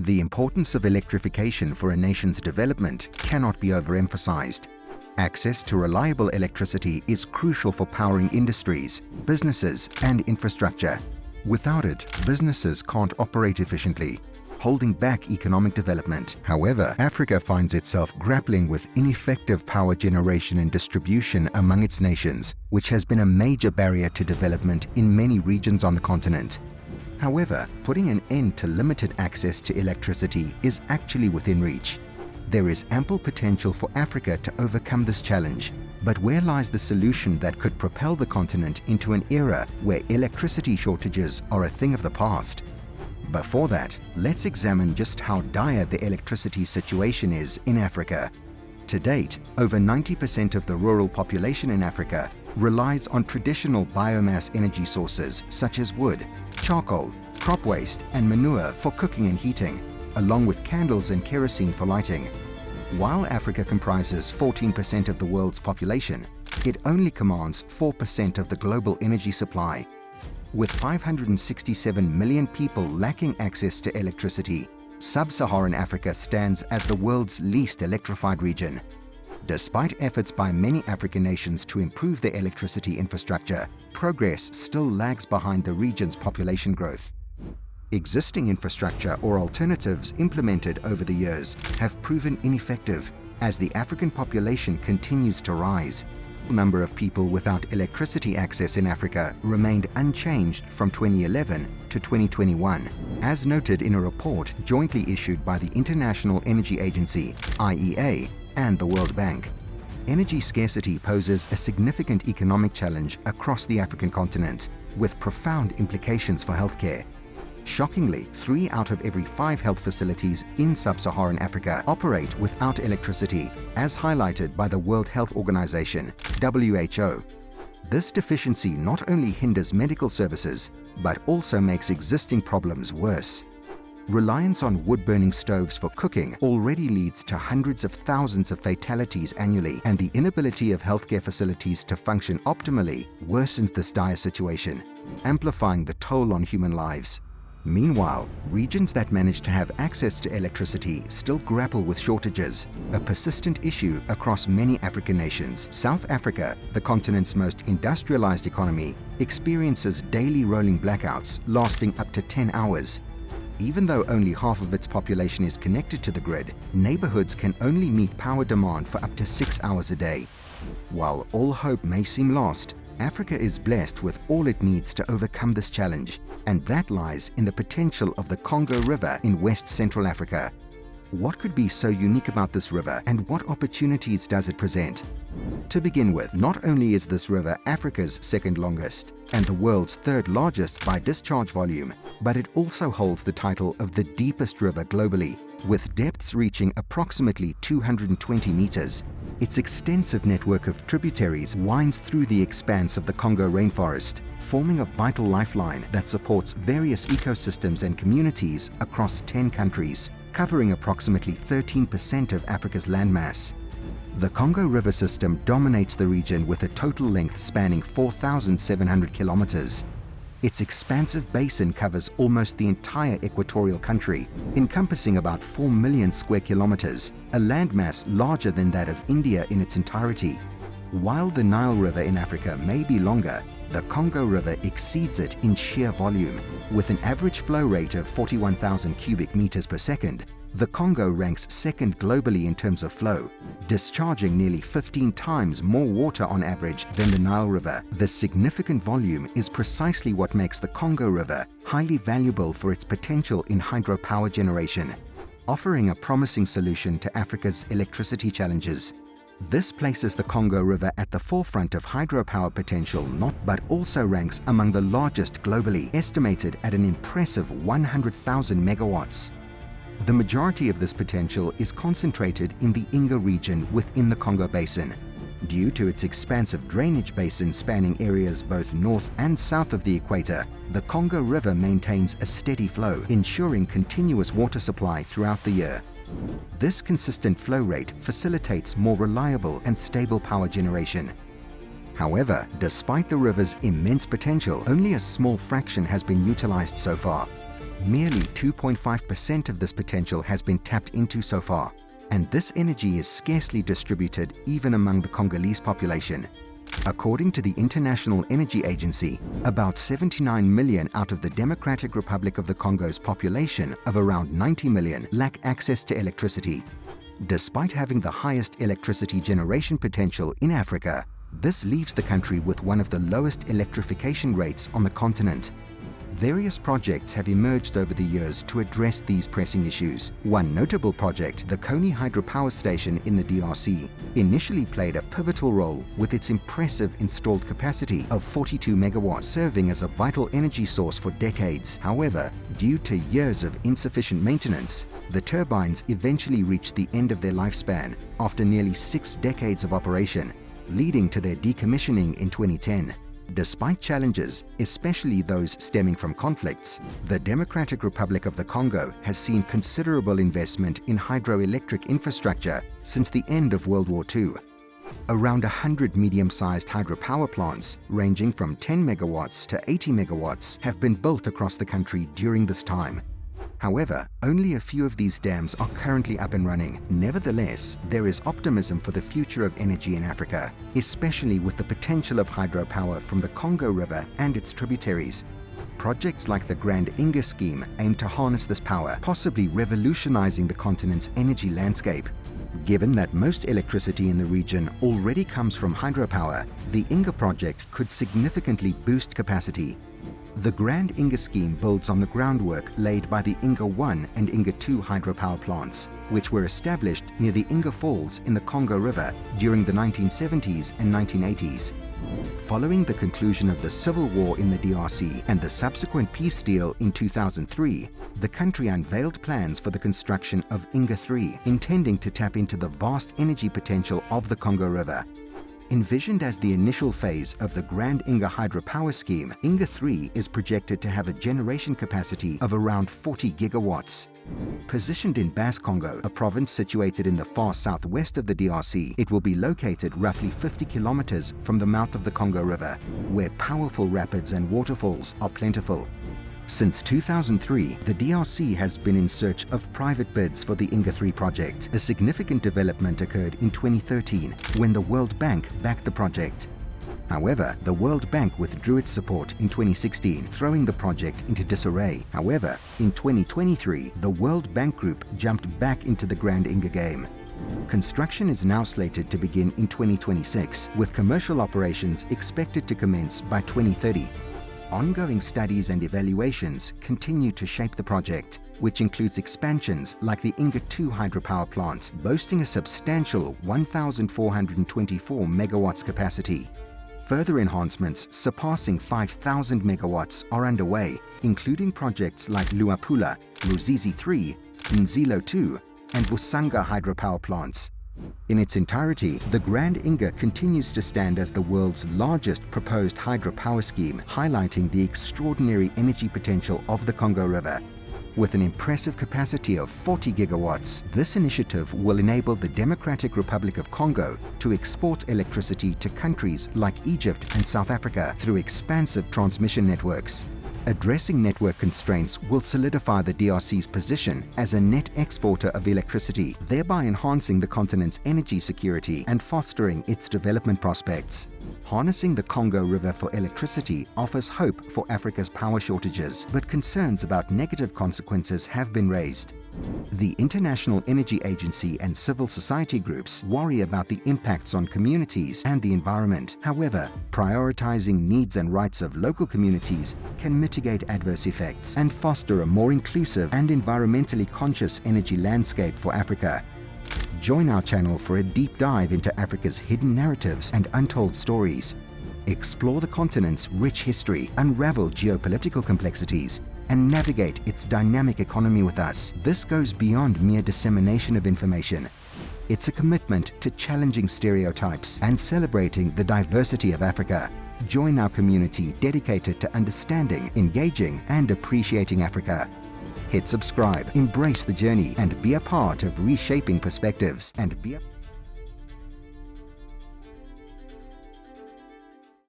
The importance of electrification for a nation's development cannot be overemphasized. Access to reliable electricity is crucial for powering industries, businesses, and infrastructure. Without it, businesses can't operate efficiently, holding back economic development. However, Africa finds itself grappling with ineffective power generation and distribution among its nations, which has been a major barrier to development in many regions on the continent. However, putting an end to limited access to electricity is actually within reach. There is ample potential for Africa to overcome this challenge, but where lies the solution that could propel the continent into an era where electricity shortages are a thing of the past? Before that, let's examine just how dire the electricity situation is in Africa. To date, over 90% of the rural population in Africa relies on traditional biomass energy sources such as wood, charcoal, crop waste, and manure for cooking and heating, along with candles and kerosene for lighting. While Africa comprises 14% of the world's population, it only commands 4% of the global energy supply. With 567 million people lacking access to electricity, Sub-Saharan Africa stands as the world's least electrified region. Despite efforts by many African nations to improve their electricity infrastructure, progress still lags behind the region's population growth. Existing infrastructure or alternatives implemented over the years have proven ineffective as the African population continues to rise. The number of people without electricity access in Africa remained unchanged from 2011 to 2021, as noted in a report jointly issued by the International Energy Agency, IEA, and the World Bank. Energy scarcity poses a significant economic challenge across the African continent, with profound implications for healthcare. Shockingly, 3 out of every 5 health facilities in Sub-Saharan Africa operate without electricity, as highlighted by the World Health Organization, WHO. This deficiency not only hinders medical services, but also makes existing problems worse. Reliance on wood-burning stoves for cooking already leads to hundreds of thousands of fatalities annually, and the inability of healthcare facilities to function optimally worsens this dire situation, amplifying the toll on human lives. Meanwhile, regions that manage to have access to electricity still grapple with shortages, a persistent issue across many African nations. South Africa, the continent's most industrialized economy, experiences daily rolling blackouts lasting up to 10 hours. Even though only half of its population is connected to the grid, neighborhoods can only meet power demand for up to 6 hours a day. While all hope may seem lost, Africa is blessed with all it needs to overcome this challenge, and that lies in the potential of the Congo River in West Central Africa. What could be so unique about this river, and what opportunities does it present? To begin with, not only is this river Africa's second longest and the world's third largest by discharge volume, but it also holds the title of the deepest river globally, with depths reaching approximately 220 meters. Its extensive network of tributaries winds through the expanse of the Congo rainforest, forming a vital lifeline that supports various ecosystems and communities across 10 countries, covering approximately 13% of Africa's landmass. The Congo River system dominates the region with a total length spanning 4,700 kilometers. Its expansive basin covers almost the entire equatorial country, encompassing about 4 million square kilometers, a landmass larger than that of India in its entirety. While the Nile River in Africa may be longer, the Congo River exceeds it in sheer volume. With an average flow rate of 41,000 cubic meters per second, the Congo ranks second globally in terms of flow, discharging nearly 15 times more water on average than the Nile River. This significant volume is precisely what makes the Congo River highly valuable for its potential in hydropower generation, offering a promising solution to Africa's electricity challenges. This places the Congo River at the forefront of hydropower potential, but also ranks among the largest globally, estimated at an impressive 100,000 megawatts. The majority of this potential is concentrated in the Inga region within the Congo Basin. Due to its expansive drainage basin spanning areas both north and south of the equator, the Congo River maintains a steady flow, ensuring continuous water supply throughout the year. This consistent flow rate facilitates more reliable and stable power generation. However, despite the river's immense potential, only a small fraction has been utilized so far. Merely 2.5% of this potential has been tapped into so far, and this energy is scarcely distributed even among the Congolese population. According to the International Energy Agency, about 79 million out of the Democratic Republic of the Congo's population of around 90 million lack access to electricity. Despite having the highest electricity generation potential in Africa, this leaves the country with one of the lowest electrification rates on the continent. Various projects have emerged over the years to address these pressing issues. One notable project, the Koni hydropower station in the DRC, initially played a pivotal role with its impressive installed capacity of 42 megawatts, serving as a vital energy source for decades. However, due to years of insufficient maintenance, the turbines eventually reached the end of their lifespan after nearly 6 decades of operation, leading to their decommissioning in 2010. Despite challenges, especially those stemming from conflicts, the Democratic Republic of the Congo has seen considerable investment in hydroelectric infrastructure since the end of World War II. Around 100 medium-sized hydropower plants, ranging from 10 megawatts to 80 megawatts, have been built across the country during this time. However, only a few of these dams are currently up and running. Nevertheless, there is optimism for the future of energy in Africa, especially with the potential of hydropower from the Congo River and its tributaries. Projects like the Grand Inga scheme aim to harness this power, possibly revolutionizing the continent's energy landscape. Given that most electricity in the region already comes from hydropower, the Inga project could significantly boost capacity. The Grand Inga scheme builds on the groundwork laid by the Inga 1 and Inga 2 hydropower plants, which were established near the Inga Falls in the Congo River during the 1970s and 1980s. Following the conclusion of the civil war in the DRC and the subsequent peace deal in 2003, the country unveiled plans for the construction of Inga 3, intending to tap into the vast energy potential of the Congo River. Envisioned as the initial phase of the Grand Inga hydropower scheme, Inga 3 is projected to have a generation capacity of around 40 gigawatts. Positioned in Basse-Congo, a province situated in the far southwest of the DRC, it will be located roughly 50 kilometers from the mouth of the Congo River, where powerful rapids and waterfalls are plentiful. Since 2003, the DRC has been in search of private bids for the Inga 3 project. A significant development occurred in 2013 when the World Bank backed the project. However, the World Bank withdrew its support in 2016, throwing the project into disarray. However, in 2023, the World Bank Group jumped back into the Grand Inga game. Construction is now slated to begin in 2026, with commercial operations expected to commence by 2030. Ongoing studies and evaluations continue to shape the project, which includes expansions like the Inga 2 hydropower plant, boasting a substantial 1,424 megawatts capacity. Further enhancements surpassing 5,000 megawatts are underway, including projects like Luapula, Ruzizi 3, Nzilo 2, and Busanga hydropower plants. In its entirety, the Grand Inga continues to stand as the world's largest proposed hydropower scheme, highlighting the extraordinary energy potential of the Congo River. With an impressive capacity of 40 gigawatts, this initiative will enable the Democratic Republic of Congo to export electricity to countries like Egypt and South Africa through expansive transmission networks. Addressing network constraints will solidify the DRC's position as a net exporter of electricity, thereby enhancing the continent's energy security and fostering its development prospects. Harnessing the Congo River for electricity offers hope for Africa's power shortages, but concerns about negative consequences have been raised. The International Energy Agency and civil society groups worry about the impacts on communities and the environment. However, prioritizing needs and rights of local communities can mitigate adverse effects and foster a more inclusive and environmentally conscious energy landscape for Africa. Join our channel for a deep dive into Africa's hidden narratives and untold stories. Explore the continent's rich history, unravel geopolitical complexities, and navigate its dynamic economy with us. This goes beyond mere dissemination of information. It's a commitment to challenging stereotypes and celebrating the diversity of Africa. Join our community dedicated to understanding, engaging, and appreciating Africa. Hit subscribe, embrace the journey, and be a part of reshaping perspectives.